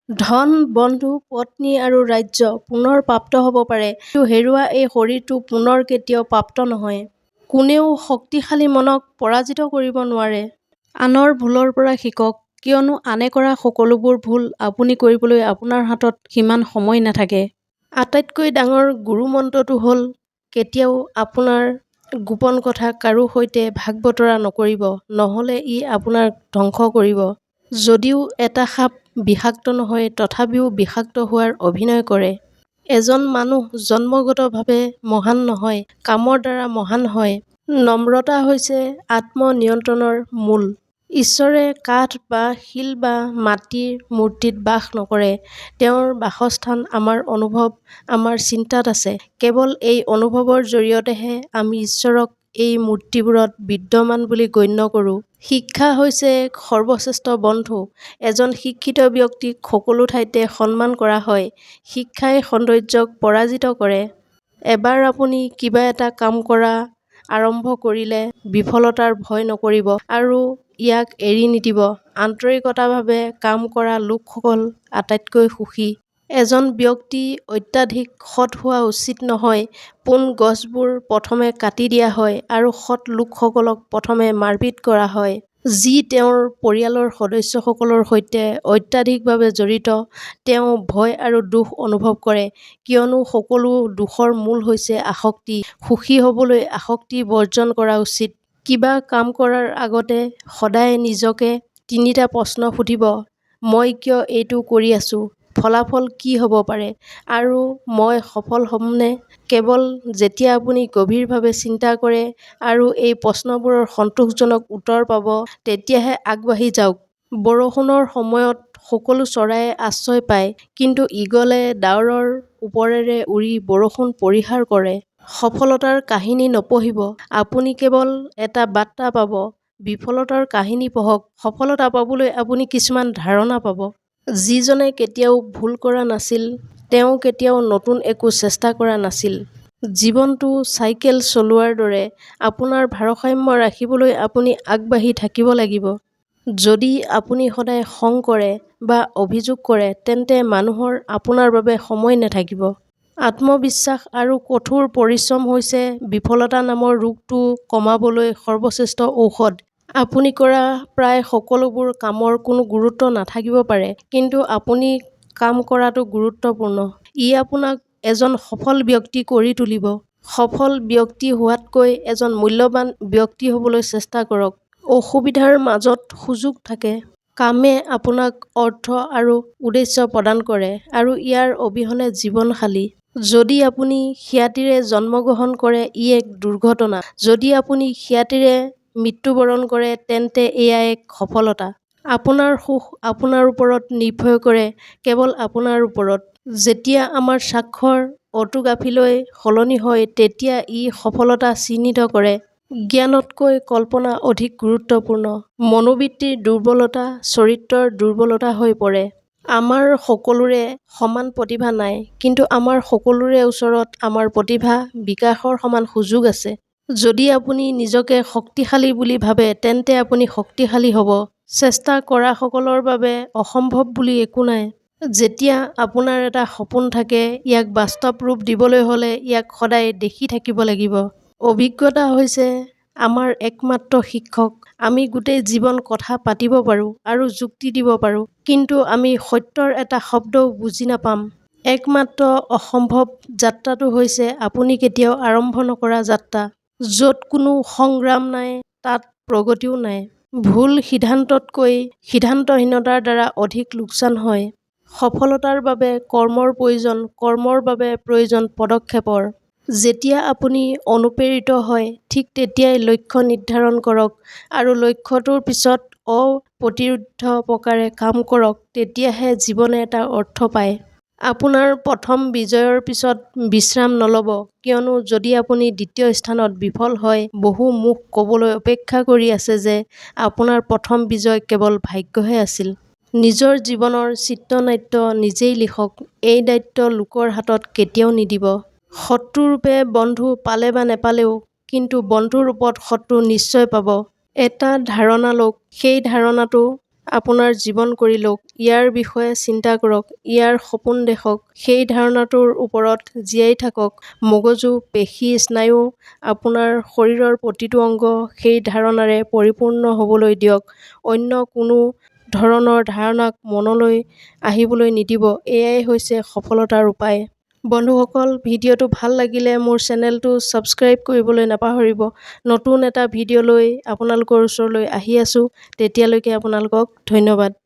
ধন, বন্ধু, পত্নী আৰু ৰাজ্য পুনৰ প্ৰাপ্ত হ'ব পাৰে, কিন্তু হেৰুওৱা এই শৰীৰটো পুনৰ কেতিয়াও প্ৰাপ্ত নহয়। কোনেও শক্তিশালী মনক পৰাজিত কৰিব নোৱাৰে। আনৰ ভুলৰ পৰা শিকক, কিয়নো আনে কৰা সকলোবোৰ ভুল আপুনি কৰিবলৈ আপোনাৰ হাতত সিমান সময় নাথাকে। আটাইতকৈ ডাঙৰ গুৰুমন্ত্ৰটো হ'ল কেতিয়াও আপোনাৰ গোপন কথা কাৰো সৈতে ভাগ বতৰা নকৰিব, নহ'লে ই আপোনাক ধ্বংস কৰিব। যদিও এটা সাপ বিষাক্ত নহয়, তথাপিও বিষাক্ত হোৱাৰ অভিনয় কৰে। এজন মানুহ জন্মগতভাৱে মহান নহয়, কামৰ দ্বাৰা মহান হয়। নম্ৰতা হৈছে আত্মনিয়ন্ত্ৰণৰ মূল। ঈশ্বৰে কাঠ বা শিল বা মাটিৰ মূৰ্তিত বাস নকৰে। তেওঁৰ বাসস্থান আমাৰ অনুভৱ, আমাৰ চিন্তাত আছে। কেৱল এই অনুভৱৰ জৰিয়তেহে আমি ঈশ্বৰক এই মূৰ্তিবোৰত বিদ্যমান বুলি গণ্য কৰোঁ। শিক্ষা হৈছে সৰ্বশ্ৰেষ্ঠ বন্ধু। এজন শিক্ষিত ব্যক্তিক সকলো ঠাইতে সন্মান কৰা হয়। শিক্ষাই সৌন্দৰ্যক পৰাজিত কৰে। এবাৰ আপুনি কিবা এটা কাম কৰা আৰম্ভ কৰিলে বিফলতাৰ ভয় নকৰিব আৰু ইয়াক এৰি নিদিব। আন্তৰিকতাভাৱে কাম কৰা লোকসকল আটাইতকৈ সুখী। এজন ব্যক্তি অত্যাধিক সৎ হোৱা উচিত নহয়। পোন গছবোৰ প্ৰথমে কাটি দিয়া হয় আৰু সৎ লোকসকলক প্ৰথমে মাৰপিট কৰা হয়। যি তেওঁৰ পৰিয়ালৰ সদস্যসকলৰ সৈতে অত্যাধিকভাৱে জড়িত, তেওঁ ভয় আৰু দুখ অনুভৱ কৰে, কিয়নো সকলো দোষৰ মূল হৈছে আসক্তি। সুখী হ'বলৈ আসক্তি বৰ্জন কৰা উচিত। কিবা কাম কৰাৰ আগতে সদায় নিজকে তিনিটা প্ৰশ্ন সুধিব: মই কিয় এইটো কৰি আছো? ফলাফল কি হ'ব পাৰে? আৰু মই সফল হ'মনে? কেৱল যেতিয়া আপুনি গভীৰভাৱে চিন্তা কৰে আৰু এই প্ৰশ্নবোৰৰ সন্তোষজনক উত্তৰ পাব, তেতিয়াহে আগবাঢ়ি যাওক। বৰষুণৰ সময়ত সকলো চৰাইয়ে আশ্ৰয় পায়, কিন্তু ঈগলে ডাৱৰৰ ওপৰেৰে উৰি বৰষুণ পৰিহাৰ কৰে। সফলতাৰ কাহিনী নপঢ়িব, আপুনি কেৱল এটা বাৰ্তা পাব। বিফলতাৰ কাহিনী পঢ়ক, সফলতা পাবলৈ আপুনি কিছুমান ধাৰণা পাব। যিজনে কেতিয়াও ভুল কৰা নাছিল, তেওঁ কেতিয়াও নতুন একো চেষ্টা কৰা নাছিল। জীৱনটো চাইকেল চলোৱাৰ দৰে। আপোনাৰ ভাৰসাম্য ৰাখিবলৈ আপুনি আগবাঢ়ি থাকিব লাগিব। যদি আপুনি সদায় খং কৰে বা অভিযোগ কৰে, তেন্তে মানুহৰ আপোনাৰ বাবে সময় নাথাকিব। আত্মবিশ্বাস আৰু কঠোৰ পৰিশ্ৰম হৈছে বিফলতা নামৰ ৰোগটো কমাবলৈ সৰ্বশ্ৰেষ্ঠ ঔষধ। আপুনি কৰা প্ৰায় সকলোবোৰ কামৰ কোনো গুৰুত্ব নাথাকিব পাৰে, কিন্তু আপুনি কাম কৰাটো গুৰুত্বপূৰ্ণ। ই আপোনাক এজন সফল ব্যক্তি কৰি তুলিব। সফল ব্যক্তি হোৱাতকৈ এজন মূল্যৱান ব্যক্তি হ'বলৈ চেষ্টা কৰক। অসুবিধাৰ মাজত সুযোগ থাকে। কামে আপোনাক অৰ্থ আৰু উদ্দেশ্য প্ৰদান কৰে, আৰু ইয়াৰ অবিহনে জীৱন খালী। যদি আপুনি খ্যাতিৰে জন্মগ্ৰহণ কৰে, ই এক দুৰ্ঘটনা। যদি আপুনি খ্যাতিৰে মৃত্যুবৰণ কৰে, তেন্তে এয়া এক সফলতা। আপোনাৰ সুখ আপোনাৰ ওপৰত নিৰ্ভৰ কৰে, কেৱল আপোনাৰ ওপৰত। যেতিয়া আমাৰ স্বাক্ষৰ অটোগ্ৰাফীলৈ সলনি হয়, তেতিয়া ই সফলতা চিহ্নিত কৰে। জ্ঞানতকৈ কল্পনা অধিক গুৰুত্বপূৰ্ণ। মনোবৃত্তিৰ দুৰ্বলতা চৰিত্ৰৰ দুৰ্বলতা হৈ পৰে। আমাৰ সকলোৰে সমান প্ৰতিভা নাই, কিন্তু আমাৰ সকলোৰে ওচৰত আমাৰ প্ৰতিভা বিকাশৰ সমান সুযোগ আছে। যদি আপুনি নিজকে শক্তিশালী বুলি ভাবে, তেন্তে আপুনি শক্তিশালী হ'ব। চেষ্টা কৰাসকলৰ বাবে অসম্ভৱ বুলি একো নাই। যেতিয়া আপোনাৰ এটা সপোন থাকে, ইয়াক বাস্তৱ ৰূপ দিবলৈ হ'লে ইয়াক সদায় দেখি থাকিব লাগিব। অভিজ্ঞতা হৈছে আমাৰ একমাত্ৰ শিক্ষক। আমি গোটেই জীৱন কথা পাতিব পাৰোঁ আৰু যুক্তি দিব পাৰোঁ, কিন্তু আমি সত্যৰ এটা শব্দও বুজি নাপাম। একমাত্ৰ অসম্ভৱ যাত্ৰাটো হৈছে আপুনি কেতিয়াও আৰম্ভ নকৰা যাত্ৰা। য'ত কোনো সংগ্ৰাম নাই, তাত প্ৰগতিও নাই। ভুল সিদ্ধান্ততকৈ সিদ্ধান্তহীনতাৰ দ্বাৰা অধিক লোকচান হয়। সফলতাৰ বাবে কৰ্মৰ প্ৰয়োজন, কৰ্মৰ বাবে প্ৰয়োজন পদক্ষেপৰ। যেতিয়া আপুনি অনুপ্ৰেৰিত হয়, ঠিক তেতিয়াই লক্ষ্য নিৰ্ধাৰণ কৰক আৰু লক্ষ্যটোৰ পিছত অপ্ৰতিৰোধ্য প্ৰকাৰে কাম কৰক, তেতিয়াহে জীৱনে এটা অৰ্থ পায়। আপোনাৰ প্ৰথম বিজয়ৰ পিছত বিশ্ৰাম নল'ব, কিয়নো যদি আপুনি দ্বিতীয় স্থানত বিফল হয়, বহু মুখ ক'বলৈ অপেক্ষা কৰি আছে যে আপোনাৰ প্ৰথম বিজয় কেৱল ভাগ্যহে আছিল। নিজৰ জীৱনৰ চিত্ৰনাট্য নিজেই লিখক। এই দায়িত্ব লোকৰ হাতত কেতিয়াও নিদিব। শত্ৰুৰূপে বন্ধু পালে বা নেপালেও, কিন্তু বন্ধুৰ ৰূপত শত্ৰু নিশ্চয় পাব। এটা ধাৰণা লওক, সেই ধাৰণাটো আপোনাৰ জীৱন কৰি লওক, ইয়াৰ বিষয়ে চিন্তা কৰক, ইয়াৰ সপোন দেখক, সেই ধাৰণাটোৰ ওপৰত জীয়াই থাকক। মগজু, পেশী, স্নায়ু, আপোনাৰ শৰীৰৰ প্ৰতিটো অংগ সেই ধাৰণাৰে পৰিপূৰ্ণ হ'বলৈ দিয়ক। অন্য কোনো ধৰণৰ ধাৰণাক মনলৈ আহিবলৈ নিদিব। এয়াই হৈছে সফলতাৰ উপায়। বন্ধুসকল, ভিডিঅ'টো ভাল লাগিলে মোৰ চেনেলটো ছাবস্ক্ৰাইব কৰিবলৈ নাপাহৰিব। নতুন এটা ভিডিঅ' লৈ আপোনালোকৰ ওচৰলৈ আহি আছোঁ। তেতিয়ালৈকে আপোনালোকক ধন্যবাদ।